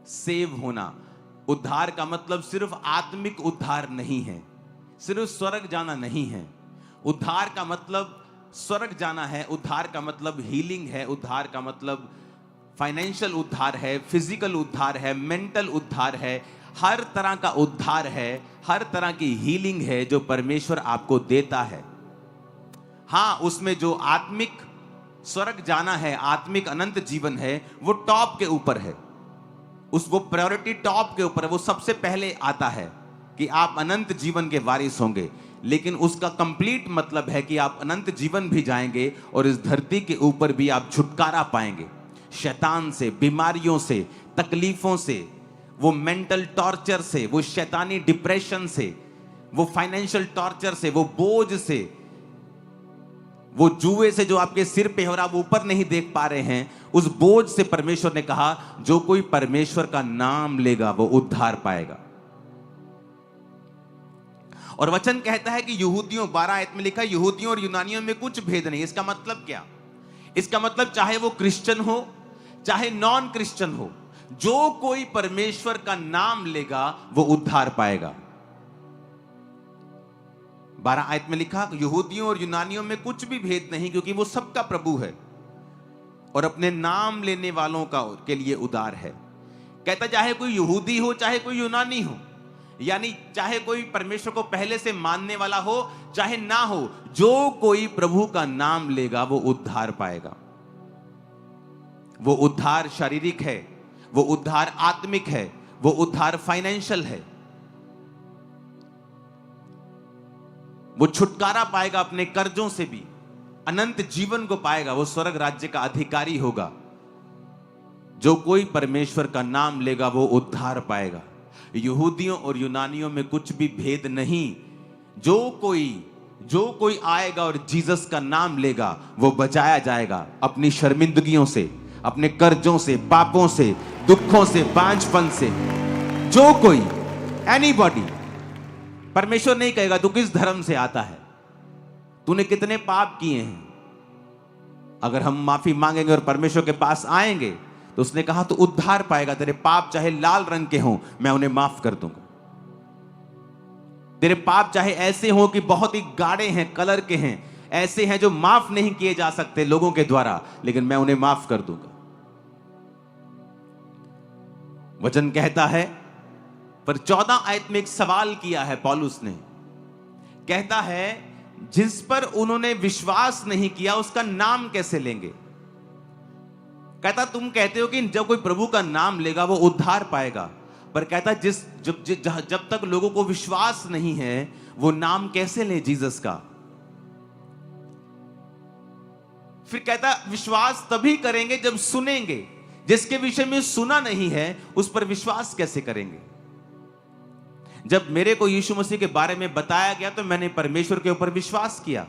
Save होना। उद्धार का मतलब सिर्फ आत्मिक उद्धार नहीं है, सिर्फ स्वर्ग जाना नहीं है। उद्धार का मतलब स्वर्ग जाना है, उद्धार का मतलब हीलिंग है, उद्धार का मतलब फाइनेंशियल उद्धार है, फिजिकल उद्धार है, मेंटल उद्धार है, हर तरह का उद्धार है, हर तरह की हीलिंग है जो परमेश्वर आपको देता है। हाँ, उसमें जो आत्मिक स्वर्ग जाना है, आत्मिक अनंत जीवन है, वो टॉप के ऊपर है, वो प्रायोरिटी टॉप के ऊपर है, वो सबसे पहले आता है कि आप अनंत जीवन के वारिस होंगे। लेकिन उसका कंप्लीट मतलब है कि आप अनंत जीवन भी जाएंगे और इस धरती के ऊपर भी आप छुटकारा पाएंगे शैतान से, बीमारियों से, तकलीफों से, वो मेंटल टॉर्चर से, वो शैतानी डिप्रेशन से, वो फाइनेंशियल टॉर्चर से, वो बोझ से, वो जुए से जो आपके सिर पे हो रहा, वो ऊपर नहीं देख पा रहे हैं, उस बोझ से परमेश्वर ने कहा जो कोई परमेश्वर का नाम लेगा वो उद्धार पाएगा। और वचन कहता है कि यहूदियों, 12 आयत में लिखा है, यहूदियों और यूनानियों में कुछ भेद नहीं। इसका मतलब क्या? इसका मतलब चाहे वो क्रिश्चियन हो चाहे नॉन क्रिश्चियन हो, जो कोई परमेश्वर का नाम लेगा वो उद्धार पाएगा। 12 आयत में लिखा, यहूदियों और यूनानियों में कुछ भी भेद नहीं, क्योंकि वो सबका प्रभु है और अपने नाम लेने वालों के लिए उदार है। कहता चाहे कोई यहूदी हो चाहे कोई यूनानी हो, यानी चाहे कोई परमेश्वर को पहले से मानने वाला हो चाहे ना हो, जो कोई प्रभु का नाम लेगा वो उद्धार पाएगा। वो उद्धार शारीरिक है, वो उद्धार आत्मिक है, वो उद्धार फाइनेंशियल है। वो छुटकारा पाएगा अपने कर्जों से भी, अनंत जीवन को पाएगा, वो स्वर्ग राज्य का अधिकारी होगा। जो कोई परमेश्वर का नाम लेगा वो उद्धार पाएगा। यहूदियों और यूनानियों में कुछ भी भेद नहीं। जो कोई आएगा और जीसस का नाम लेगा वो बचाया जाएगा अपनी शर्मिंदगियों से, अपने कर्जों से, पापों से, दुखों से, बांझपन से। जो कोई, एनीबॉडी। परमेश्वर नहीं कहेगा तू किस धर्म से आता है, तूने कितने पाप किए हैं। अगर हम माफी मांगेंगे और परमेश्वर के पास आएंगे तो उसने कहा तू उद्धार पाएगा। तेरे पाप चाहे लाल रंग के हों, मैं उन्हें माफ कर दूंगा। तेरे पाप चाहे ऐसे हों कि बहुत ही गाढ़े हैं, कलर के हैं, ऐसे हैं जो माफ नहीं किए जा सकते लोगों के द्वारा, लेकिन मैं उन्हें माफ कर दूंगा। वचन कहता है, पर 14 आयत में एक सवाल किया है पौलुस ने। कहता है जिस पर उन्होंने विश्वास नहीं किया उसका नाम कैसे लेंगे। कहता तुम कहते हो कि जब कोई प्रभु का नाम लेगा वो उद्धार पाएगा, पर कहता जब तक लोगों को विश्वास नहीं है वो नाम कैसे ले जीसस का। फिर कहता विश्वास तभी करेंगे जब सुनेंगे। जिसके विषय में सुना नहीं है उस पर विश्वास कैसे करेंगे। जब मेरे को यीशु मसीह के बारे में बताया गया तो मैंने परमेश्वर के ऊपर विश्वास किया।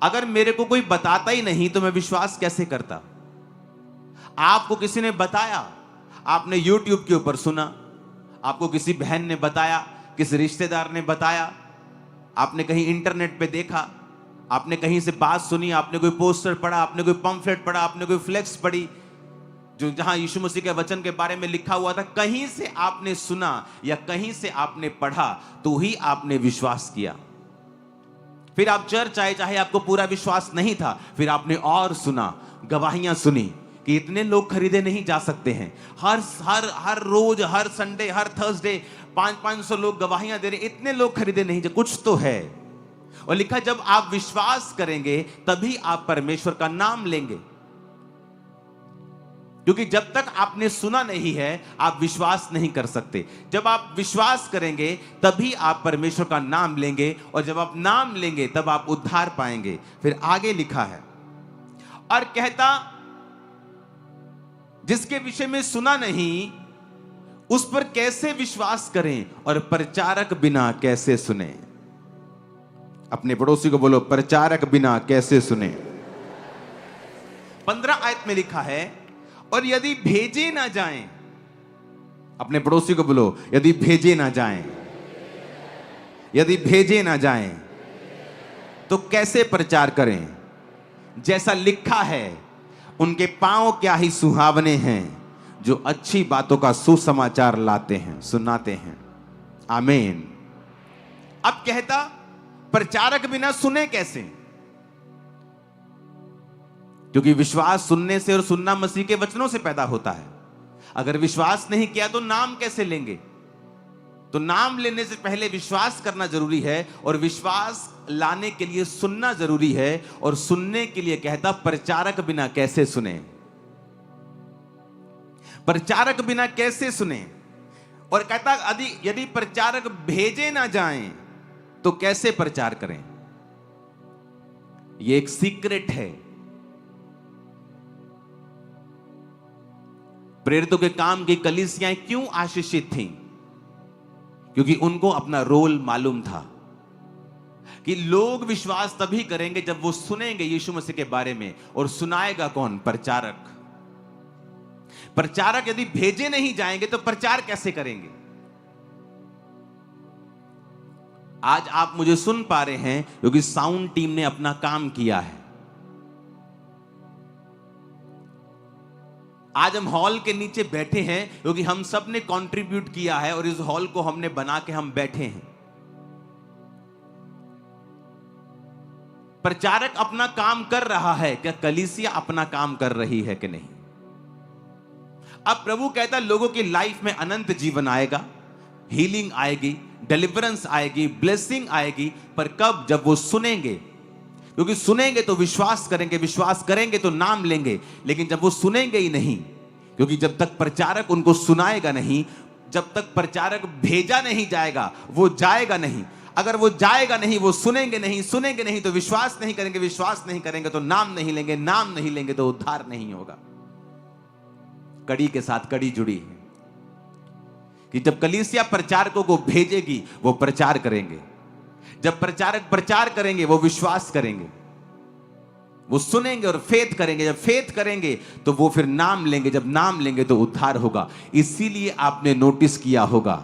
अगर मेरे को कोई बताता ही नहीं तो मैं विश्वास कैसे करता। आपको किसी ने बताया, आपने YouTube के ऊपर सुना, आपको किसी बहन ने बताया, किसी रिश्तेदार ने बताया, आपने कहीं इंटरनेट पे देखा, आपने कहीं से बात सुनी, आपने कोई पोस्टर पढ़ा, आपने कोई पंफलेट पढ़ा, आपने कोई फ्लेक्स पढ़ी जो जहां यीशु मसीह के वचन के बारे में लिखा हुआ था, कहीं से आपने सुना या कहीं से आपने पढ़ा तो ही आपने विश्वास किया। फिर आप चर्च आए, चाहे आपको पूरा विश्वास नहीं था, फिर आपने और सुना, गवाहियां सुनी कि इतने लोग खरीदे नहीं जा सकते हैं। हर रोज, हर संडे, हर थर्सडे 500 लोग गवाहियां दे रहे, इतने लोग खरीदे नहीं, कुछ तो है। और लिखा जब आप विश्वास करेंगे तभी आप परमेश्वर का नाम लेंगे, क्योंकि जब तक आपने सुना नहीं है आप विश्वास नहीं कर सकते। जब आप विश्वास करेंगे तभी आप परमेश्वर का नाम लेंगे, और जब आप नाम लेंगे तब आप उद्धार पाएंगे। फिर आगे लिखा है और कहता जिसके विषय में सुना नहीं उस पर कैसे विश्वास करें, और प्रचारक बिना कैसे सुने। अपने पड़ोसी को बोलो, प्रचारक बिना कैसे सुने। 15 आयत में लिखा है और यदि भेजे ना जाएं, अपने पड़ोसी को बोलो, यदि भेजे ना जाएं, यदि भेजे ना जाएं तो कैसे प्रचार करें। जैसा लिखा है, उनके पांव क्या ही सुहावने हैं, जो अच्छी बातों का सुसमाचार लाते हैं, सुनाते हैं। आमीन। अब कहता, प्रचारक बिना सुने कैसे? क्योंकि विश्वास सुनने से और सुनना मसीह के वचनों से पैदा होता है। अगर विश्वास नहीं किया तो नाम कैसे लेंगे? तो नाम लेने से पहले विश्वास करना जरूरी है, और विश्वास लाने के लिए सुनना जरूरी है। और सुनने के लिए कहता, प्रचारक बिना कैसे सुने? प्रचारक बिना कैसे सुने? और कहता, यदि प्रचारक भेजे ना जाएं तो कैसे प्रचार करें? यह एक सीक्रेट है। प्रेरितों के काम की कलीसियां क्यों आशीषित थीं? क्योंकि उनको अपना रोल मालूम था कि लोग विश्वास तभी करेंगे जब वो सुनेंगे यीशु मसीह के बारे में। और सुनाएगा कौन? प्रचारक। प्रचारक यदि भेजे नहीं जाएंगे तो प्रचार कैसे करेंगे? आज आप मुझे सुन पा रहे हैं क्योंकि साउंड टीम ने अपना काम किया है। आज हम हॉल के नीचे बैठे हैं क्योंकि हम सब ने कंट्रीब्यूट किया है, और इस हॉल को हमने बना के हम बैठे हैं। प्रचारक अपना काम कर रहा है, क्या कलीसिया अपना काम कर रही है कि नहीं? अब प्रभु कहता, लोगों की लाइफ में अनंत जीवन आएगा, हीलिंग आएगी, डिलीवरेंस आएगी, ब्लेसिंग आएगी। पर कब? जब वो सुनेंगे। क्योंकि सुनेंगे तो विश्वास करेंगे, विश्वास करेंगे तो नाम लेंगे। लेकिन जब वो सुनेंगे ही नहीं, क्योंकि जब तक प्रचारक उनको सुनाएगा नहीं, जब तक प्रचारक भेजा नहीं जाएगा, वो जाएगा नहीं। अगर वो जाएगा नहीं, वो सुनेंगे नहीं, सुनेंगे नहीं तो विश्वास नहीं करेंगे, विश्वास नहीं करेंगे तो नाम नहीं लेंगे, नाम नहीं लेंगे तो उद्धार नहीं होगा। कड़ी के साथ कड़ी जुड़ी है कि जब कलीसिया प्रचारकों को भेजेगी, वो प्रचार करेंगे। जब प्रचारक प्रचार करेंगे, वो विश्वास करेंगे, वो सुनेंगे और फेथ करेंगे। जब फेथ करेंगे तो वो फिर नाम लेंगे। जब नाम लेंगे तो उद्धार होगा। इसीलिए आपने नोटिस किया होगा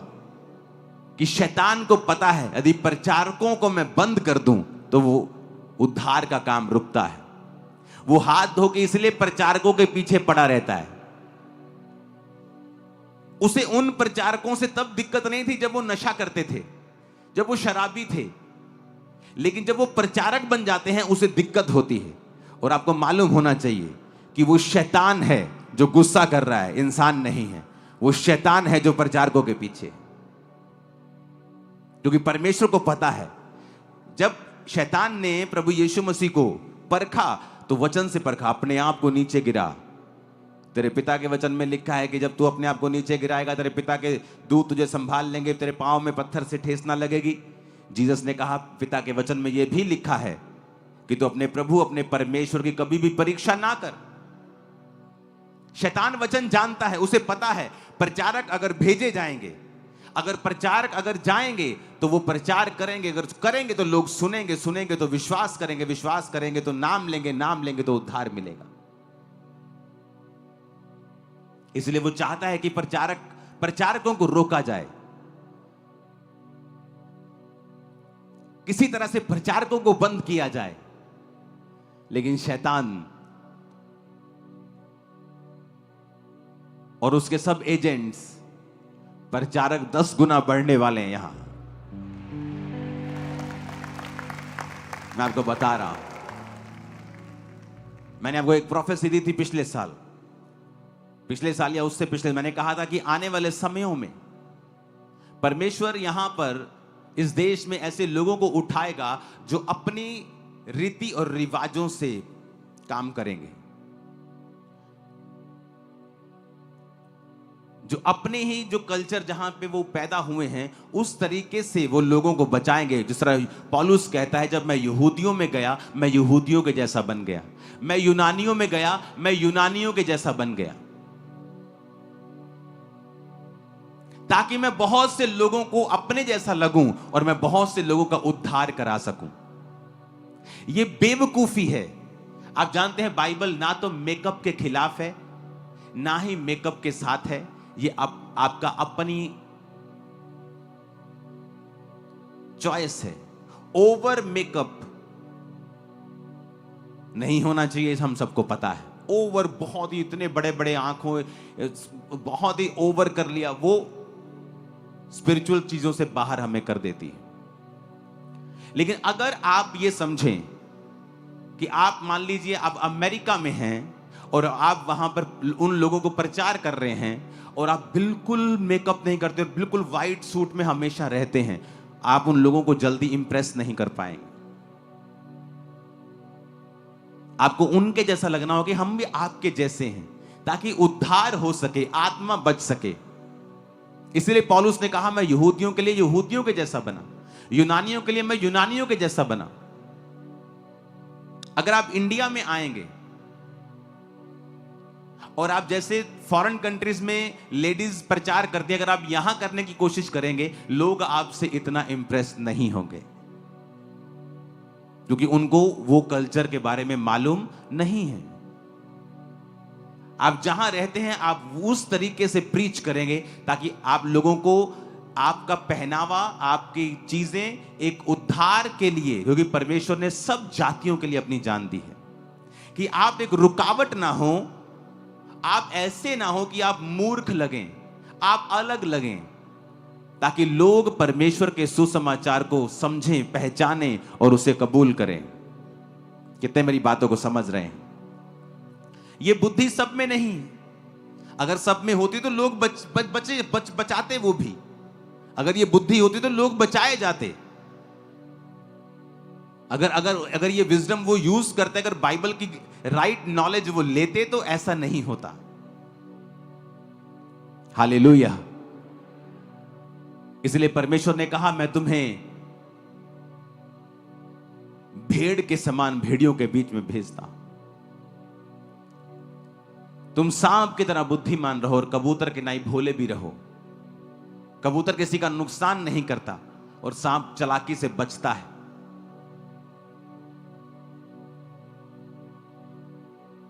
कि शैतान को पता है यदि प्रचारकों को मैं बंद कर दूं तो वो उद्धार का काम रुकता है। वो हाथ धो के इसलिए प्रचारकों के पीछे पड़ा रहता है। उसे उन प्रचारकों से तब दिक्कत नहीं थी जब वो नशा करते थे, जब वो शराबी थे। लेकिन जब वो प्रचारक बन जाते हैं उसे दिक्कत होती है। और आपको मालूम होना चाहिए कि वो शैतान है जो गुस्सा कर रहा है, इंसान नहीं है। वो शैतान है जो प्रचारकों के पीछे। क्योंकि परमेश्वर को पता है, जब शैतान ने प्रभु यीशु मसीह को परखा तो वचन से परखा, अपने आप को नीचे गिरा। तेरे पिता के वचन में लिखा है कि जब तू अपने आप को नीचे गिराएगा, तेरे पिता के दूत तुझे संभाल लेंगे, तेरे पांव में पत्थर से ठेस ना लगेगी। जीसस ने कहा, पिता के वचन में यह भी लिखा है कि तू अपने प्रभु, अपने परमेश्वर की कभी भी परीक्षा ना कर। शैतान वचन जानता है, उसे पता है प्रचारक अगर भेजे जाएंगे, अगर प्रचारक अगर जाएंगे तो वो प्रचार करेंगे। अगर करेंगे तो लोग सुनेंगे, सुनेंगे तो विश्वास करेंगे, विश्वास करेंगे तो नाम लेंगे, नाम लेंगे तो उद्धार मिलेगा। इसलिए वो चाहता है कि प्रचारकों को रोका जाए, किसी तरह से प्रचारकों को बंद किया जाए। लेकिन शैतान और उसके सब एजेंट्स, प्रचारक 10 गुना बढ़ने वाले हैं। यहां मैं आपको बता रहा हूं, मैंने आपको एक प्रोफेसी दी थी पिछले साल या उससे पिछले, मैंने कहा था कि आने वाले समयों में परमेश्वर यहां पर इस देश में ऐसे लोगों को उठाएगा जो अपनी रीति और रिवाजों से काम करेंगे, जो अपने ही जो कल्चर जहां पे वो पैदा हुए हैं उस तरीके से वो लोगों को बचाएंगे। जिस तरह पौलुस कहता है, जब मैं यहूदियों में गया मैं यहूदियों के जैसा बन गया, मैं यूनानियों में गया मैं यूनानियों के जैसा बन गया, ताकि मैं बहुत से लोगों को अपने जैसा लगूं और मैं बहुत से लोगों का उद्धार करा सकूं। यह बेवकूफी है। आप जानते हैं बाइबल ना तो मेकअप के खिलाफ है ना ही मेकअप के साथ है। ये आपका अपनी चॉइस है। ओवर मेकअप नहीं होना चाहिए, हम सबको पता है। ओवर, बहुत ही इतने बड़े बड़े आंखों, बहुत ही ओवर कर लिया, वो स्पिरिचुअल चीजों से बाहर हमें कर देती है। लेकिन अगर आप ये समझें कि आप मान लीजिए आप अमेरिका में हैं और आप वहां पर उन लोगों को प्रचार कर रहे हैं और आप बिल्कुल मेकअप नहीं करते, बिल्कुल व्हाइट सूट में हमेशा रहते हैं, आप उन लोगों को जल्दी इंप्रेस नहीं कर पाएंगे। आपको उनके जैसा लगना हो कि हम भी आपके जैसे हैं, ताकि उद्धार हो सके, आत्मा बच सके। इसलिए पौलुस ने कहा, मैं यहूदियों के लिए यहूदियों के जैसा बना, यूनानियों के लिए मैं यूनानियों के जैसा बना। अगर आप इंडिया में आएंगे और आप जैसे फॉरेन कंट्रीज में लेडीज प्रचार करती है, अगर आप यहां करने की कोशिश करेंगे, लोग आपसे इतना इंप्रेस नहीं होंगे, क्योंकि उनको वो कल्चर के बारे में मालूम नहीं है। आप जहां रहते हैं आप उस तरीके से प्रीच करेंगे ताकि आप लोगों को आपका पहनावा, आपकी चीजें एक उद्धार के लिए, क्योंकि परमेश्वर ने सब जातियों के लिए अपनी जान दी है, कि आप एक रुकावट ना हो, आप ऐसे ना हो कि आप मूर्ख लगें, आप अलग लगें, ताकि लोग परमेश्वर के सुसमाचार को समझें, पहचानें और उसे कबूल करें। कितने मेरी बातों को समझ रहे हैं? ये बुद्धि सब में नहीं। अगर सब में होती तो लोग बचाते वो भी। अगर ये बुद्धि होती तो लोग बचाए जाते। अगर अगर अगर ये विजडम वो यूज करते, अगर बाइबल की राइट नॉलेज वो लेते, तो ऐसा नहीं होता। हालेलुया। इसलिए परमेश्वर ने कहा, मैं तुम्हें भेड़ के समान भेड़ियों के बीच में भेजता हूं। तुम सांप की तरह बुद्धिमान रहो और कबूतर के नाई भोले भी रहो। कबूतर किसी का नुकसान नहीं करता और सांप चालाकी से बचता है।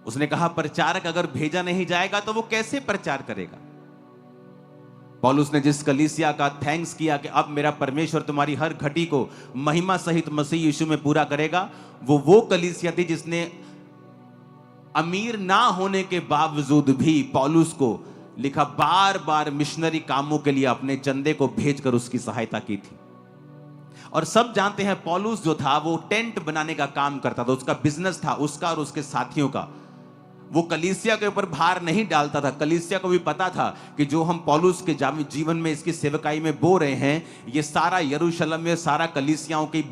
उसने कहा, प्रचारक अगर भेजा नहीं जाएगा तो वो कैसे प्रचार करेगा? पौलुस ने जिस कलीसिया का थैंक्स किया कि अब मेरा परमेश्वर तुम्हारी हर घटी को महिमा सहित मसीह यीशु में पूरा करेगा, वो कलीसिया थी जिसने अमीर ना होने के बावजूद भी पौलुस को लिखा, बार बार मिशनरी कामों के लिए अपने चंदे को भेजकर उसकी सहायता की थी। और सब जानते हैं पौलुस जो था वो टेंट बनाने का काम करता था, उसका बिजनेस था, उसका और उसके साथियों का। वो कलीसिया के ऊपर भार नहीं डालता था। कलीसिया को भी पता था कि जो हम पौलुस के जीवन में, इसकी सेवकाई में बो रहे हैं, ये सारा यरूशलेम में, सारा कलीसियाओं की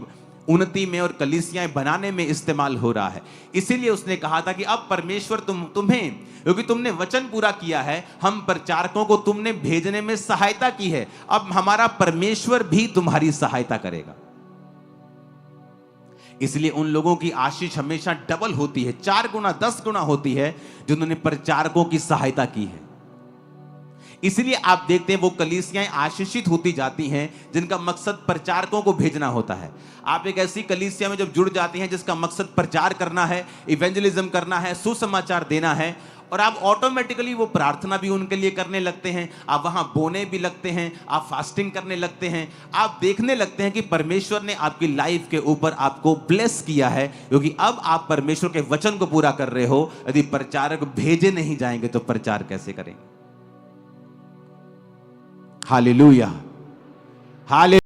उन्नति में और कलीसियाएं बनाने में इस्तेमाल हो रहा है। इसीलिए उसने कहा था कि अब परमेश्वर तुम्हें, क्योंकि तुमने वचन पूरा किया है, हम प्रचारकों को तुमने भेजने में सहायता की है, अब हमारा परमेश्वर भी तुम्हारी सहायता करेगा। इसलिए उन लोगों की आशीष हमेशा डबल होती है, 4 गुना 10 गुना होती है, जिन्होंने प्रचारकों की सहायता की है। इसलिए आप देखते हैं वो कलीसियाएं आशीषित होती जाती हैं जिनका मकसद प्रचारकों को भेजना होता है। आप एक ऐसी कलीसिया में जब जुड़ जाती हैं जिसका मकसद प्रचार करना है, इवेंजलिज्म करना है, सुसमाचार देना है, और आप ऑटोमेटिकली वो प्रार्थना भी उनके लिए करने लगते हैं, आप वहां बोने भी लगते हैं, आप फास्टिंग करने लगते हैं, आप देखने लगते हैं कि परमेश्वर ने आपकी लाइफ के ऊपर आपको ब्लेस किया है, क्योंकि अब आप परमेश्वर के वचन को पूरा कर रहे हो। यदि प्रचारक भेजे नहीं जाएंगे तो प्रचार कैसे करेंगे? Hallelujah, hallelujah.